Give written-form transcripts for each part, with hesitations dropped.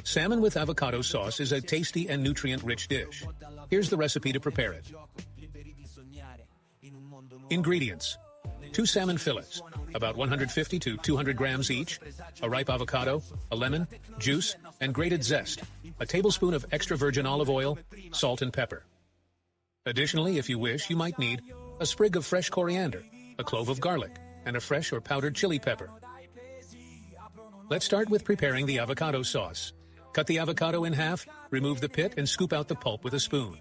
Salmon with avocado sauce is a tasty and nutrient-rich dish. Here's the recipe to prepare it. Ingredients: 2 salmon fillets, about 150 to 200 grams each, a ripe avocado, a lemon, juice, and grated zest, a tablespoon of extra virgin olive oil, salt and pepper. Additionally, if you wish, you might need a sprig of fresh coriander, a clove of garlic, and a fresh or powdered chili pepper. Let's start with preparing the avocado sauce. Cut the avocado in half, remove the pit, and scoop out the pulp with a spoon.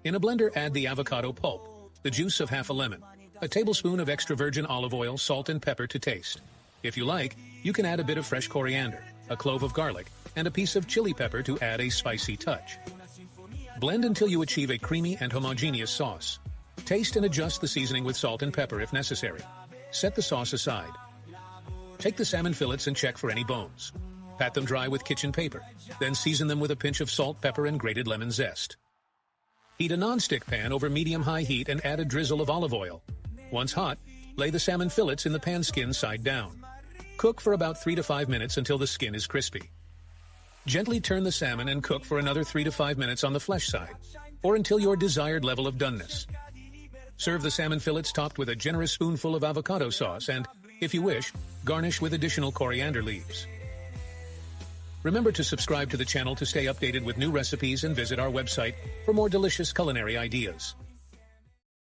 In a blender, add the avocado pulp, the juice of half a lemon, a tablespoon of extra virgin olive oil, salt and pepper to taste. If you like, you can add a bit of fresh coriander, a clove of garlic, and a piece of chili pepper to add a spicy touch. Blend until you achieve a creamy and homogeneous sauce. Taste and adjust the seasoning with salt and pepper if necessary. Set the sauce aside. Take the salmon fillets and check for any bones. Pat them dry with kitchen paper, then season them with a pinch of salt, pepper, and grated lemon zest. Heat a non-stick pan over medium-high heat and add a drizzle of olive oil. Once hot, lay the salmon fillets in the pan skin side down. Cook for about 3 to 5 minutes until the skin is crispy. Gently turn the salmon and cook for another 3 to 5 minutes on the flesh side, or until your desired level of doneness. Serve the salmon fillets topped with a generous spoonful of avocado sauce and, if you wish, garnish with additional coriander leaves. Remember to subscribe to the channel to stay updated with new recipes and visit our website for more delicious culinary ideas.